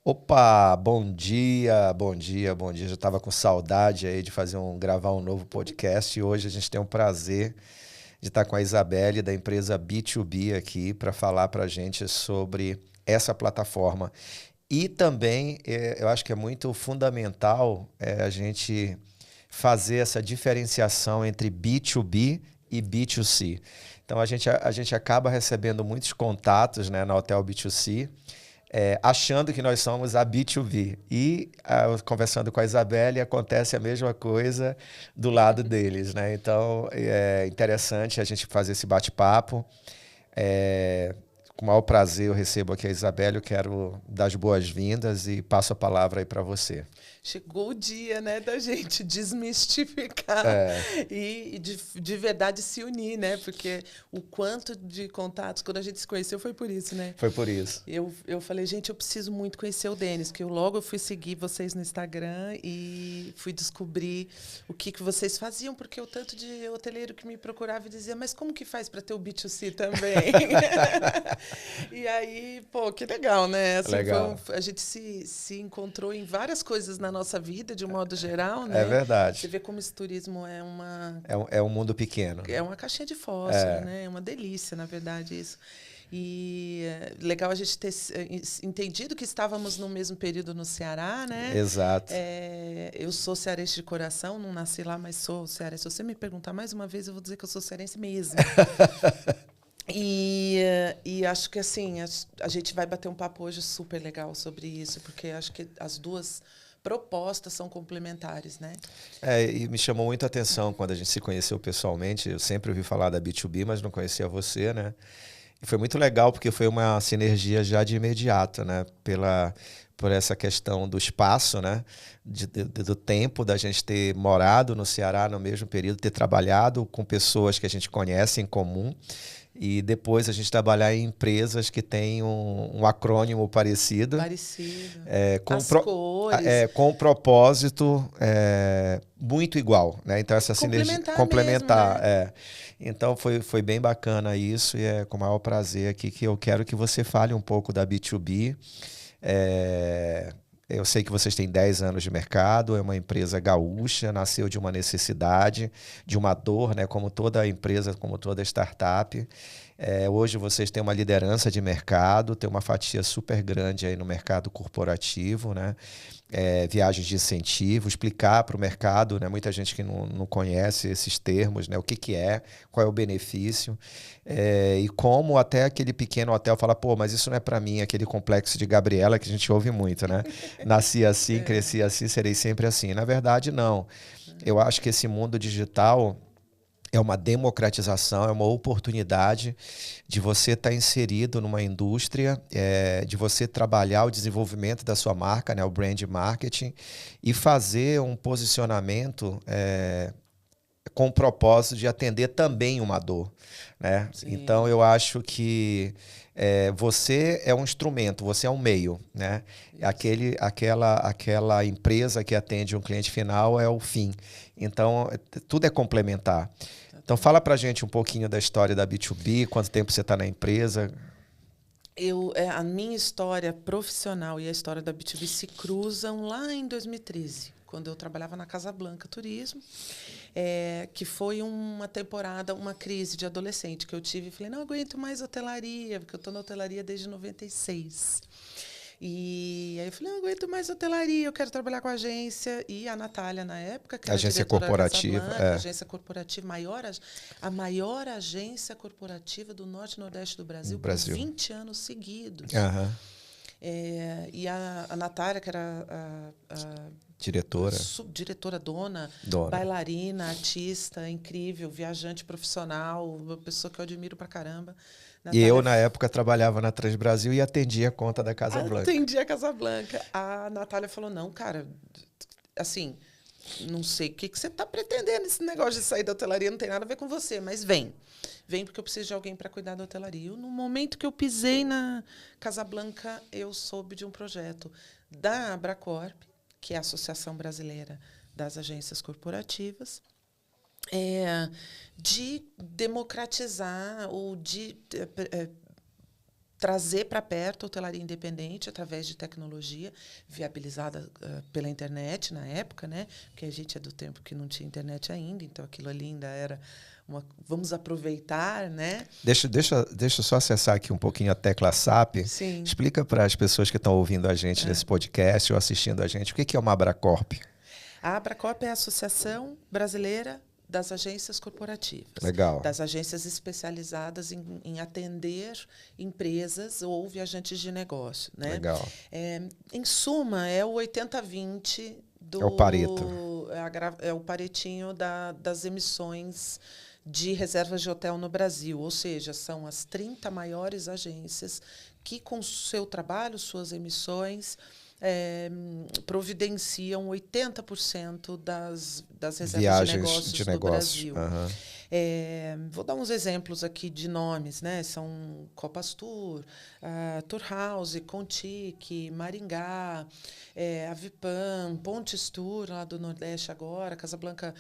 Opa, bom dia, bom dia, bom dia. Já estava com saudade aí de gravar um novo podcast e hoje a gente tem o prazer de estar com a Isabelle da empresa B2B aqui para falar para a gente sobre essa plataforma. E também eu acho que é muito fundamental a gente fazer essa diferenciação entre B2B e B2C. Então a gente acaba recebendo muitos contatos, né, na Hotel B2C, achando que nós somos a B2B. E conversando com a Isabelle, acontece a mesma coisa do lado deles, né? Então é interessante a gente fazer esse bate-papo. É, com o maior prazer eu recebo aqui a Isabelle, eu quero dar as boas-vindas e passo a palavra aí para você. Chegou o dia, né, da gente desmistificar e de verdade se unir, né? Porque o quanto de contatos, quando a gente se conheceu, foi por isso, né? Foi por isso. Eu falei, gente, eu preciso muito conhecer o Denis, porque eu fui seguir vocês no Instagram e fui descobrir o que vocês faziam, porque o tanto de hoteleiro que me procurava e dizia, mas como que faz para ter o B2C também? E aí, pô, que legal, né? Assim, Legal. a gente se encontrou em várias coisas na nossa vida, de um modo geral, É né? Você verdade. vê como esse turismo É um mundo pequeno. é uma caixinha de fósforo, né? É uma delícia, na verdade, isso. E legal a gente ter entendido que estávamos no mesmo período no Ceará, né? Exato. Eu sou cearense de coração, não nasci lá, mas sou cearense. Se você me perguntar mais uma vez, eu vou dizer que eu sou cearense mesmo. E acho que assim a gente vai bater um papo hoje super legal sobre isso, porque acho que as duas propostas são complementares, né? E me chamou muita atenção quando a gente se conheceu pessoalmente. Eu sempre ouvi falar da B2B, mas não conhecia você, né? E foi muito legal porque foi uma sinergia já de imediato, né? Por essa questão do espaço, né? Do tempo da gente ter morado no Ceará no mesmo período, ter trabalhado com pessoas que a gente conhece em comum. E depois a gente trabalhar em empresas que têm um acrônimo parecido. Parecido. Com, As cores. com um propósito muito igual, né? Então essa sinergia Complementar mesmo, complementar. né? Então foi bem bacana isso e é com o maior prazer aqui que eu quero que você fale um pouco da B2B. Eu sei que vocês têm 10 anos de mercado, é uma empresa gaúcha, nasceu de uma necessidade, de uma dor, né? Como toda empresa, como toda startup. Hoje vocês têm uma liderança de mercado, tem uma fatia super grande aí no mercado corporativo, né? Viagens de incentivo, explicar para o mercado, né? Muita gente que não conhece esses termos, né? O que é, qual é o benefício, e como até aquele pequeno hotel fala, pô, mas isso não é para mim, aquele complexo de Gabriela que a gente ouve muito, né? Nasci assim, cresci assim, serei sempre assim. Na verdade, não. Eu acho que esse mundo digital é uma democratização, é uma oportunidade de você estar inserido numa indústria, de você trabalhar o desenvolvimento da sua marca, né, o brand marketing, e fazer um posicionamento com o propósito de atender também uma dor, né? Então eu acho que você é um instrumento, você é um meio, né? Aquela empresa que atende um cliente final é o fim. Então tudo é complementar. Então fala pra gente um pouquinho da história da B2B, quanto tempo você está na empresa. A minha história profissional e a história da B2B se cruzam lá em 2013, quando eu trabalhava na Casa Blanca Turismo, que foi uma temporada, uma crise de adolescente que eu tive. Falei, não aguento mais hotelaria, porque eu estou na hotelaria desde 96. E aí eu falei, não aguento mais hotelaria, eu quero trabalhar com agência. E a Natália, na época, que era Agência diretora da Casa corporativa. Blanca, agência corporativa, a maior agência corporativa do Norte e Nordeste do Brasil, por 20 anos seguidos. Aham. E a Natália, que era a Diretora. Diretora dona, Dona. bailarina, artista, incrível, viajante profissional, uma pessoa que eu admiro pra caramba. E eu, na época, trabalhava na Transbrasil e atendia a conta da Casa Blanca. Atendia a Casa Blanca. A Natália falou, não, cara, assim, não sei o que você está pretendendo, esse negócio de sair da hotelaria não tem nada a ver com você, mas vem. Vem porque eu preciso de alguém para cuidar da hotelaria. No momento que eu pisei na Casa Blanca, eu soube de um projeto da Abracorp, que é a Associação Brasileira das Agências Corporativas, de democratizar ou de trazer para perto a hotelaria independente através de tecnologia viabilizada pela internet na época, né? Porque a gente é do tempo que não tinha internet ainda, então aquilo ali ainda era vamos aproveitar, né? Deixa eu só acessar aqui um pouquinho a tecla SAP. Sim. Explica para as pessoas que estão ouvindo a gente nesse podcast ou assistindo a gente, o que é uma Abracorp? A Abracorp é a Associação Brasileira das Agências Corporativas. Legal. Das agências especializadas em atender empresas ou viajantes de negócio. Né? Legal. Em suma, é o 80-20 do... É o Pareto. É o paretinho das emissões de reservas de hotel no Brasil. Ou seja, são as 30 maiores agências que, com seu trabalho, suas emissões... providenciam 80% das reservas viagens de negócios do Brasil. Uhum. Vou dar uns exemplos aqui de nomes, né? São Copas Tour, Tour House, Contique, Maringá, Avipan, Pontes Tour, lá do Nordeste agora. A Casablanca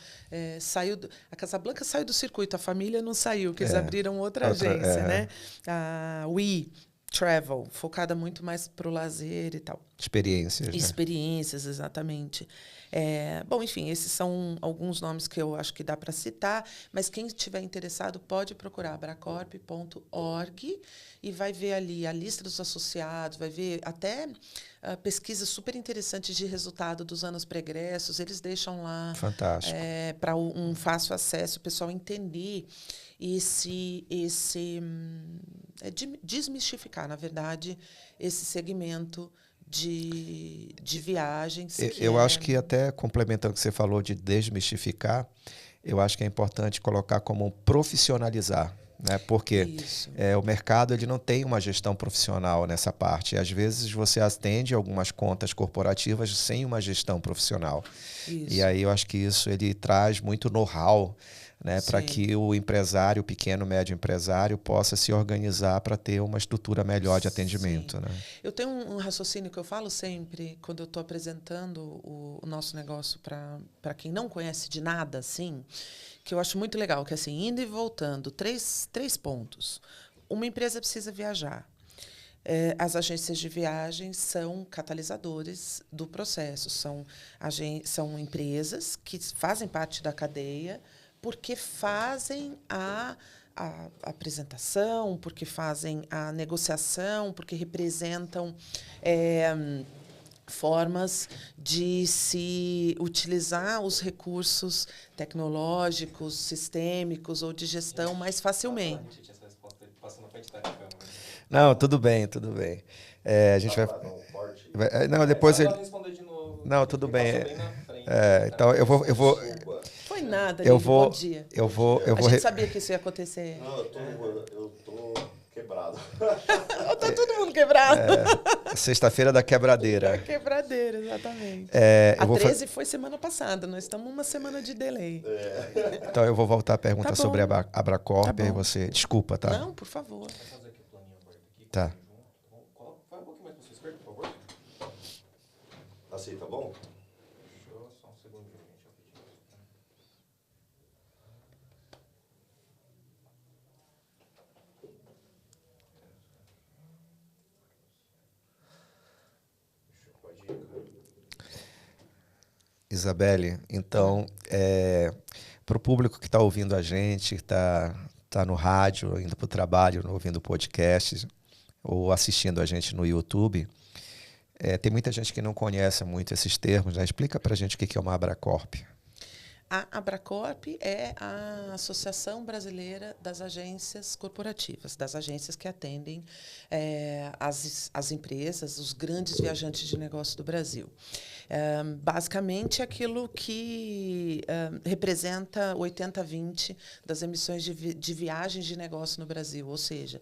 saiu do circuito, a família não saiu, porque eles abriram outra agência, né? A We Travel, focada muito mais para o lazer e tal. Experiências. Né? Experiências, exatamente. Bom, enfim, esses são alguns nomes que eu acho que dá para citar, mas quem estiver interessado pode procurar abracorp.org e vai ver ali a lista dos associados, vai ver até pesquisas super interessantes de resultado dos anos pregressos, eles deixam lá. Fantástico. Para um fácil acesso, o pessoal entender desmistificar, na verdade, esse segmento de viagens. Eu acho que até complementando o que você falou de desmistificar, eu acho que é importante colocar como profissionalizar. Né? Porque o mercado ele não tem uma gestão profissional nessa parte. Às vezes você atende algumas contas corporativas sem uma gestão profissional. Isso. E aí eu acho que isso ele traz muito know-how, né, para que o empresário, o pequeno, médio empresário, possa se organizar para ter uma estrutura melhor de atendimento. Né? Eu tenho um raciocínio que eu falo sempre quando eu estou apresentando o nosso negócio para quem não conhece de nada, assim, que eu acho muito legal, que assim, indo e voltando, três pontos. Uma empresa precisa viajar. As agências de viagem são catalisadores do processo, são empresas que fazem parte da cadeia, porque fazem a apresentação, porque fazem a negociação, porque representam formas de se utilizar os recursos tecnológicos, sistêmicos ou de gestão mais facilmente. Não, tudo bem, tudo bem. A gente vai... Não, depois ele... Não, tudo bem. Então eu vou... Foi nada, bom dia. A gente sabia que isso ia acontecer. Não, eu tô quebrado. Tá todo mundo quebrado. Sexta-feira da quebradeira. Quebradeira, exatamente. A 13 foi semana passada, nós estamos uma semana de delay. Então eu vou voltar à pergunta sobre a Abracorp, e você... Desculpa, tá? Não, por favor. Tá. Vai um pouquinho mais para sua esquerda, por favor. Assim, tá bom? Deixa eu só um segundinho, gente. Pode ir, cara. Isabelle, então, para o público que está ouvindo a gente, que está no rádio, indo para o trabalho, ouvindo podcast, ou assistindo a gente no YouTube, tem muita gente que não conhece muito esses termos. Né? Explica para a gente o que é uma Abracorp. A Abracorp é a Associação Brasileira das Agências Corporativas, das agências que atendem as empresas, os grandes viajantes de negócio do Brasil. Basicamente, aquilo que representa 80-20 das emissões de viagens de negócio no Brasil. Ou seja,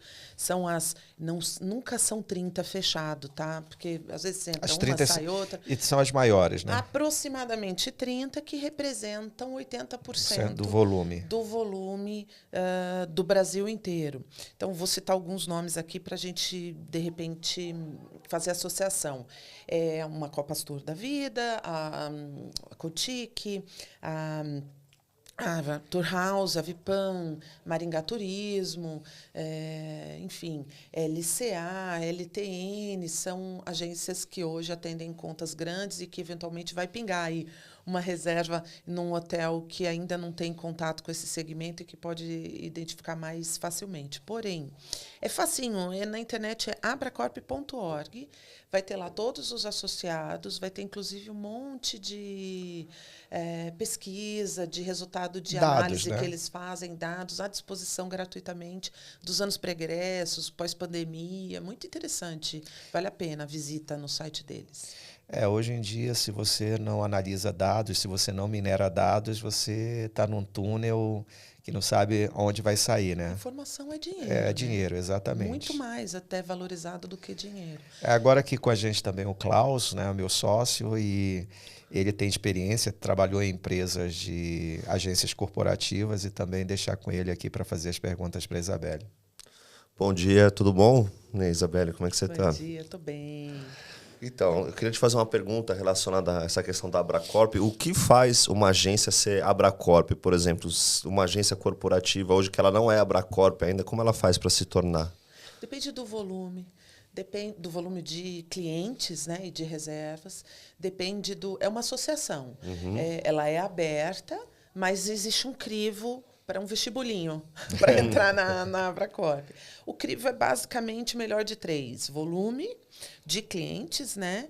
nunca são 30 fechado, tá? Porque às vezes entra uma, sai outra. E são as maiores, né? Aproximadamente 30 que representam 80% do volume. Do Brasil inteiro. Então, vou citar alguns nomes aqui para a gente, de repente, fazer associação. Uma Copas Tour da Vida, a Cotique, a A Tour House, a Vipan, Maringá Turismo, enfim, LCA, LTN, são agências que hoje atendem contas grandes e que eventualmente vai pingar aí uma reserva num hotel que ainda não tem contato com esse segmento e que pode identificar mais facilmente. Porém, é facinho, na internet é abracorp.org, vai ter lá todos os associados, vai ter inclusive um monte de pesquisa, de resultado de Dados, análise, né? que eles fazem, dados à disposição gratuitamente dos anos pregressos, pós-pandemia. Muito interessante. Vale a pena a visita no site deles. Hoje em dia, se você não analisa dados, se você não minera dados, você está num túnel que não sabe onde vai sair, né? Informação é dinheiro. É né? dinheiro, exatamente. Muito mais até valorizado do que dinheiro. Agora aqui com a gente também o Klaus, né, o meu sócio, e ele tem experiência, trabalhou em empresas de agências corporativas, e também deixar com ele aqui para fazer as perguntas para a Isabelle. Bom dia, tudo bom? Isabelle, como é que você está? Bom dia, estou bem. Então, eu queria te fazer uma pergunta relacionada a essa questão da Abracorp. O que faz uma agência ser Abracorp, por exemplo, uma agência corporativa, hoje que ela não é Abracorp ainda, como ela faz para se tornar? Depende do volume. Depende do volume de clientes, né, e de reservas. Depende do... É uma associação. Ela é aberta, mas existe um crivo para um vestibulinho para entrar na Abracorp. O crivo é basicamente melhor de 3. Volume de clientes, né?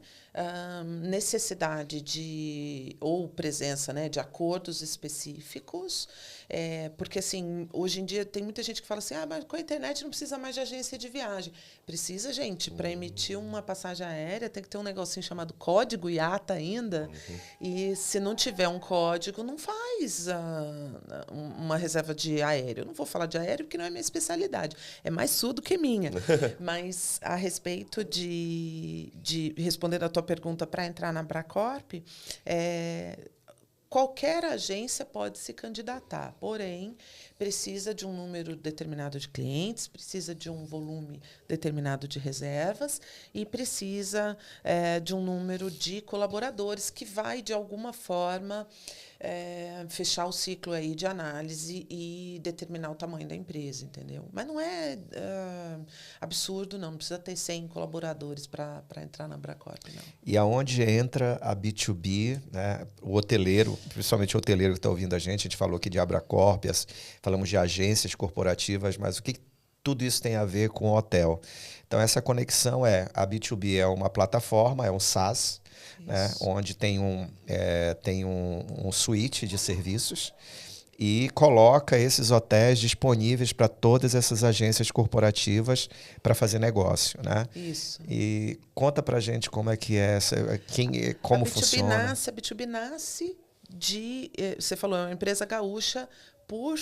Necessidade de ou presença, né, de acordos específicos, porque assim hoje em dia tem muita gente que fala assim, mas com a internet não precisa mais de agência de viagem. Precisa, gente, para emitir uma passagem aérea tem que ter um negocinho chamado código IATA ainda, e se não tiver um código não faz uma reserva de aéreo. Eu não vou falar de aéreo porque não é minha especialidade, é mais sua do que minha, mas a respeito de responder a tua pergunta para entrar na Abracorp, qualquer agência pode se candidatar, porém, precisa de um número determinado de clientes, precisa de um volume determinado de reservas e precisa de um número de colaboradores que vai, de alguma forma, fechar o ciclo aí de análise e determinar o tamanho da empresa, entendeu? Mas não é absurdo, não precisa ter 100 colaboradores para entrar na Abracorp, não. E aonde entra a B2B, né? O hoteleiro, principalmente o hoteleiro que está ouvindo a gente falou aqui de Abracorp, falamos de agências corporativas, mas o que tudo isso tem a ver com o hotel? Então, essa conexão a B2B é uma plataforma, é um SaaS, né, onde tem um suite de serviços e coloca esses hotéis disponíveis para todas essas agências corporativas para fazer negócio, né? Isso. E conta para a gente como é que é, como funciona. A B2B nasce você falou, é uma empresa gaúcha por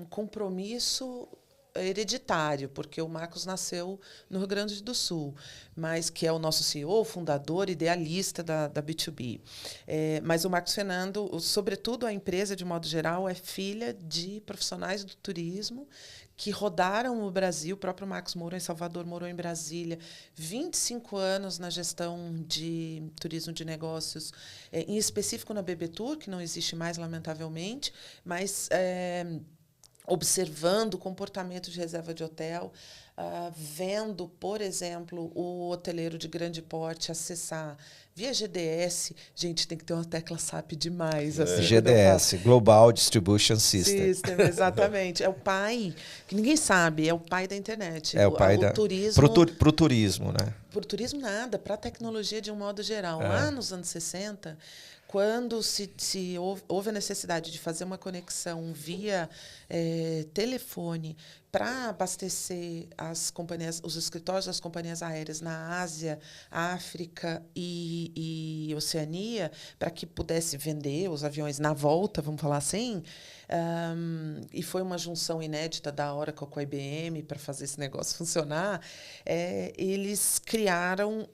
compromisso hereditário, porque o Marcos nasceu no Rio Grande do Sul, mas que é o nosso CEO, fundador, idealista da B2B. Mas o Marcos Fernando, sobretudo a empresa, de modo geral, é filha de profissionais do turismo que rodaram o Brasil. O próprio Marcos morou em Salvador, morou em Brasília, 25 anos na gestão de turismo de negócios, em específico na BB Tour, que não existe mais, lamentavelmente, mas observando o comportamento de reserva de hotel, vendo, por exemplo, o hoteleiro de grande porte acessar via GDS. Gente, tem que ter uma tecla SAP demais. Assim, GDS, Global Distribution System. Exatamente. É o pai, que ninguém sabe, é o pai da internet. É o pai da... turismo. Pro turismo, né? Por turismo, nada. Para a tecnologia, de um modo geral. Lá nos anos 60... Quando houve a necessidade de fazer uma conexão via telefone para abastecer os escritórios das companhias aéreas na Ásia, África e Oceania, para que pudesse vender os aviões na volta, vamos falar assim, e foi uma junção inédita da Oracle com a IBM para fazer esse negócio funcionar, eles criaram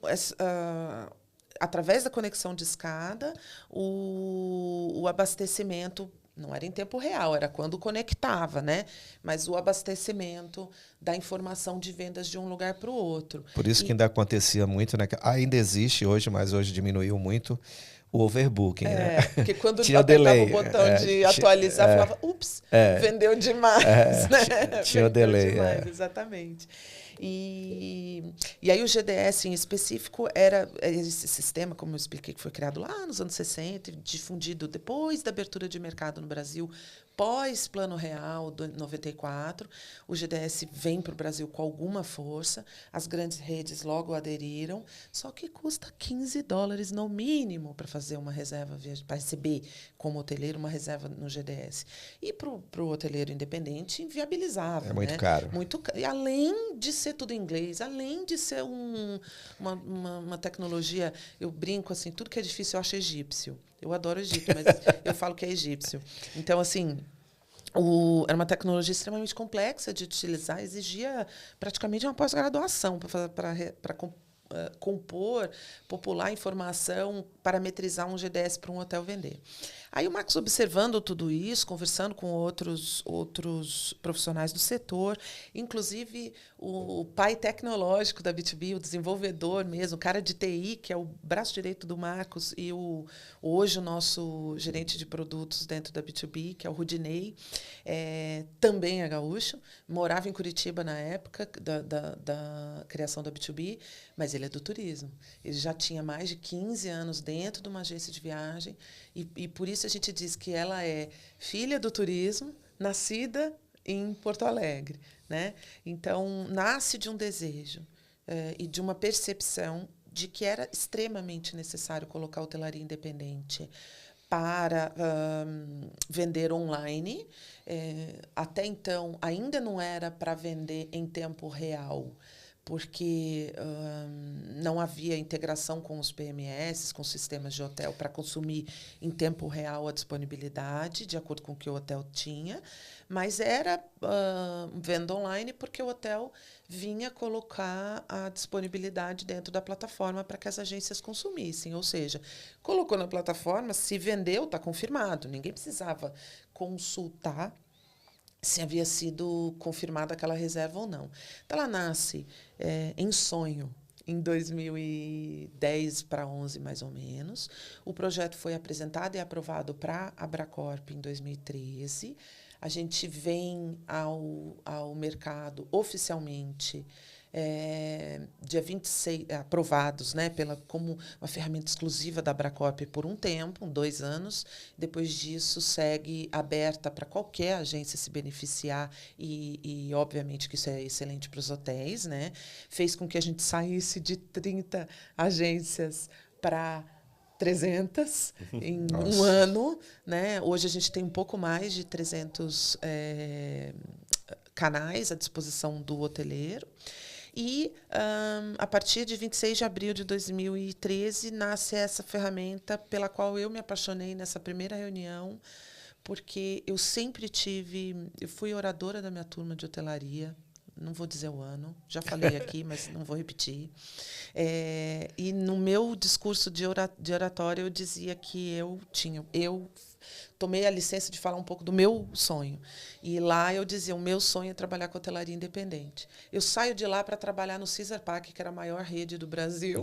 através da conexão de escada, o abastecimento, não era em tempo real, era quando conectava, né? Mas o abastecimento da informação de vendas de um lugar para o outro. Por isso que ainda acontecia muito, né? Ainda existe hoje, mas hoje diminuiu muito, o overbooking, né? Porque quando tinha o apertava delay. o botão de atualizar, falava, ups, vendeu demais, né? Tinha o delay. Demais, exatamente. E aí o GDS em específico era esse sistema, como eu expliquei, que foi criado lá nos anos 60, difundido depois da abertura de mercado no Brasil, pós Plano Real, de 94. O GDS vem para o Brasil com alguma força, as grandes redes logo aderiram, só que custa $15 no mínimo para fazer uma reserva, para receber como hoteleiro uma reserva no GDS. E para o hoteleiro independente, inviabilizável. É muito caro. Muito caro. E além de ser tudo em inglês, além de ser uma tecnologia, eu brinco assim, tudo que é difícil eu acho egípcio. Eu adoro Egito, mas eu falo que é egípcio. Então, assim, era uma tecnologia extremamente complexa de utilizar, exigia praticamente uma pós-graduação para compor, popular informação, parametrizar um GDS para um hotel vender. Aí o Marcos, observando tudo isso, conversando com outros profissionais do setor, inclusive o pai tecnológico da B2B, o desenvolvedor mesmo, o cara de TI, que é o braço direito do Marcos, e hoje o nosso gerente de produtos dentro da B2B, que é o Rudinei, também é gaúcho, morava em Curitiba na época da criação da B2B, mas ele é do turismo. Ele já tinha mais de 15 anos dentro de uma agência de viagem, e por isso a gente diz que ela é filha do turismo, nascida em Porto Alegre, né? Então, nasce de um desejo e de uma percepção de que era extremamente necessário colocar a hotelaria independente para vender online. Até então, ainda não era para vender em tempo real, porque não havia integração com os PMS, com os sistemas de hotel, para consumir em tempo real a disponibilidade, de acordo com o que o hotel tinha, mas era venda online porque o hotel vinha colocar a disponibilidade dentro da plataforma para que as agências consumissem. Ou seja, colocou na plataforma, se vendeu, está confirmado. Ninguém precisava consultar se havia sido confirmada aquela reserva ou não. Então, ela nasce em sonho, em 2010 para 11, mais ou menos. O projeto foi apresentado e aprovado para a Abracorp em 2013. A gente vem ao mercado oficialmente dia 26, aprovados, né, como uma ferramenta exclusiva da Abracorp por um tempo, 2 anos. Depois disso, segue aberta para qualquer agência se beneficiar e, obviamente, que isso é excelente para os hotéis, né? Fez com que a gente saísse de 30 agências para 300 em um ano, né? Hoje a gente tem um pouco mais de 300 canais à disposição do hoteleiro. E, a partir de 26 de abril de 2013, nasce essa ferramenta pela qual eu me apaixonei nessa primeira reunião, porque eu sempre eu fui oradora da minha turma de hotelaria, não vou dizer o ano, já falei aqui, mas não vou repetir. E no meu discurso de oratória eu dizia que eu tomei a licença de falar um pouco do meu sonho. E lá eu dizia, o meu sonho é trabalhar com hotelaria independente. Eu saio de lá para trabalhar no Caesar Park, que era a maior rede do Brasil.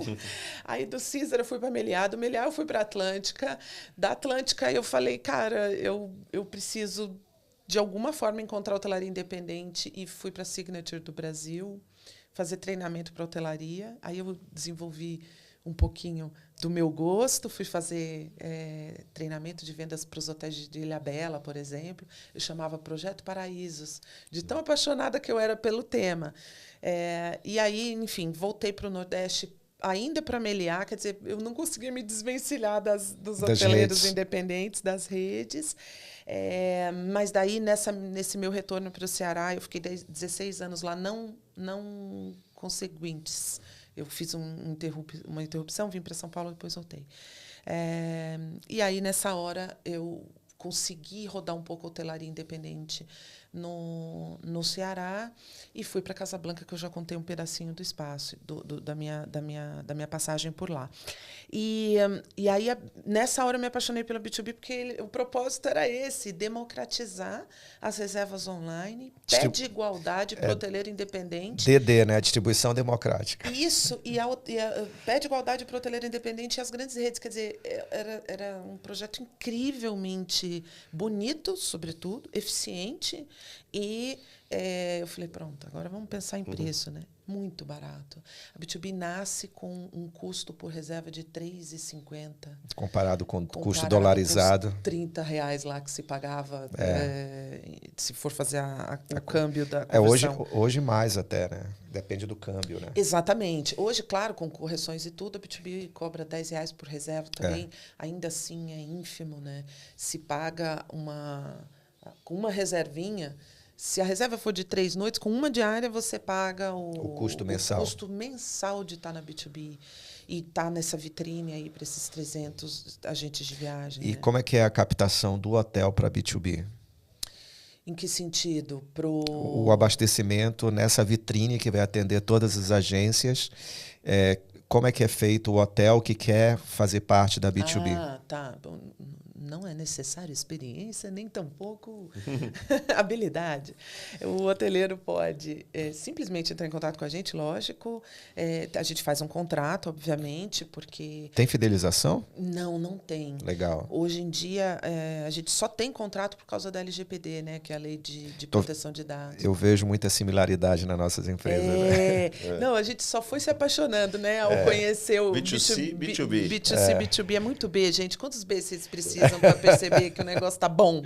Aí do Caesar eu fui para Meliá, do Meliá eu fui para Atlântica. Da Atlântica eu falei, cara, eu preciso de alguma forma encontrar hotelaria independente, e fui para a Signature do Brasil fazer treinamento para hotelaria. Aí eu desenvolvi um pouquinho do meu gosto, fui fazer treinamento de vendas para os hotéis de Ilhabela, por exemplo. Eu chamava Projeto Paraísos, de tão apaixonada que eu era pelo tema. E aí, enfim, voltei para o Nordeste, ainda para Meliá, quer dizer, eu não conseguia me desvencilhar dos hoteleiros independentes, das redes. Mas daí, nesse meu retorno para o Ceará, eu fiquei 16 anos lá, não conseguintes. Eu fiz uma interrupção, vim para São Paulo, depois voltei. E aí, nessa hora, eu consegui rodar um pouco a hotelaria independente no Ceará e fui para Casablanca, que eu já contei um pedacinho do espaço, da minha passagem por lá. E aí, nessa hora, eu me apaixonei pela B2B, porque o propósito era esse, democratizar as reservas online, pé de igualdade para o hoteleiro independente. DD, né? Distribuição democrática. Isso, e pé de igualdade para o hoteleiro independente e as grandes redes. Quer dizer, era um projeto incrivelmente bonito, sobretudo, eficiente, e eu falei, pronto, agora vamos pensar em preço, né? Muito barato. A B2B nasce com um custo por reserva de R$ 3,50. Comparado com o custo dolarizado. Com os R$30 lá que se pagava, se for fazer o câmbio da conversão. Hoje mais até, né? Depende do câmbio, né? Exatamente. Hoje, claro, com correções e tudo, a B2B cobra R$10 por reserva também. Ainda assim é ínfimo, né? Se paga com uma reservinha. Se a reserva for de 3 noites, com uma diária você paga o custo mensal. O custo mensal de estar na B2B e estar nessa vitrine aí para esses 300 agentes de viagem. E como é que é a captação do hotel para B2B? Em que sentido? O abastecimento nessa vitrine que vai atender todas as agências. Como é que é feito o hotel que quer fazer parte da B2B? Ah, tá. Bom, não é necessário experiência, nem tampouco habilidade. O hoteleiro pode simplesmente entrar em contato com a gente, lógico. A gente faz um contrato, obviamente, porque... Tem fidelização? Não tem. Legal. Hoje em dia, a gente só tem contrato por causa da LGPD, né, que é a Lei de Proteção de Dados. Eu vejo muita similaridade nas nossas empresas. Né? Não, a gente só foi se apaixonando, né, ao conhecer o B2C, B2B. B2C, B2B é muito B, gente. Quantos B vocês precisam para perceber que o negócio tá bom?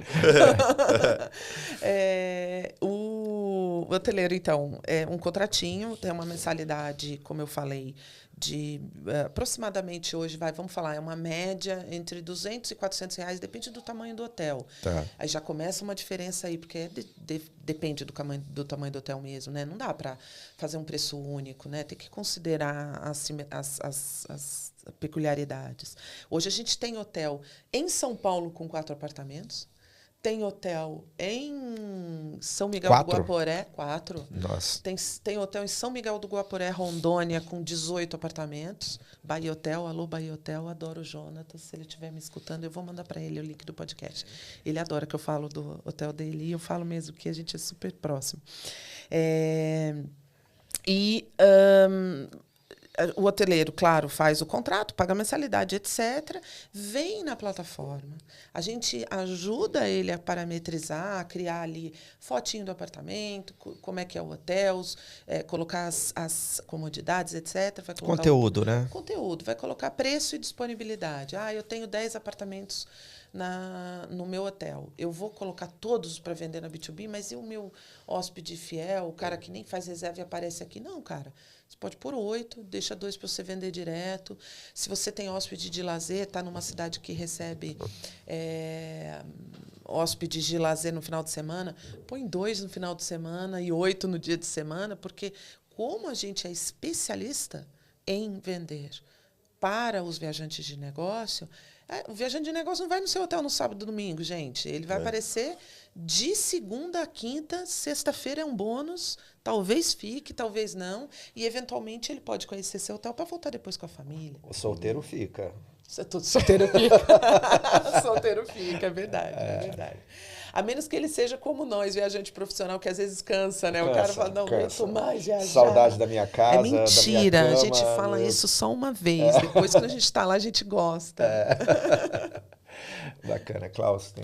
O hoteleiro, então, é um contratinho, tem uma mensalidade, como eu falei, de aproximadamente hoje, vamos falar, é uma média entre R$200 e R$400, depende do tamanho do hotel. Tá. Aí já começa uma diferença aí, porque depende do tamanho do hotel mesmo, né? Não dá para fazer um preço único, né? Tem que considerar as peculiaridades. Hoje a gente tem hotel em São Paulo com 4 apartamentos, tem hotel em São Miguel do Guaporé, 4. Nossa. Tem hotel em São Miguel do Guaporé, Rondônia, com 18 apartamentos. Bahia Hotel, alô Bahia Hotel, adoro o Jonatas. Se ele estiver me escutando, eu vou mandar para ele o link do podcast. Ele adora que eu falo do hotel dele, e eu falo mesmo que a gente é super próximo. O hoteleiro, claro, faz o contrato, paga a mensalidade, etc. Vem na plataforma. A gente ajuda ele a parametrizar, a criar ali fotinho do apartamento, como é que é o hotel, colocar as comodidades, etc. Vai colocar conteúdo, né? Conteúdo. Vai colocar preço e disponibilidade. Eu tenho 10 apartamentos no meu hotel. Eu vou colocar todos para vender na B2B, mas e o meu hóspede fiel, o cara que nem faz reserva e aparece aqui? Não, cara. Você pode pôr 8, deixa 2 para você vender direto. Se você tem hóspede de lazer, está numa cidade que recebe hóspedes de lazer no final de semana, põe 2 no final de semana e 8 no dia de semana, porque como a gente é especialista em vender para os viajantes de negócio, o viajante de negócio não vai no seu hotel no sábado e domingo, gente. Ele vai aparecer de segunda a quinta, sexta-feira é um bônus, talvez fique, talvez não, e eventualmente ele pode conhecer seu hotel para voltar depois com a família. O solteiro fica. Solteiro fica. Solteiro fica, é verdade, é verdade. A menos que ele seja como nós, viajante profissional, que às vezes cansa, né? O cara fala, não aguento mais viajar. Saudade da minha casa, é mentira, da minha cama, a gente fala isso só uma vez. Depois, quando a gente está lá, a gente gosta. Bacana. Klaus, tem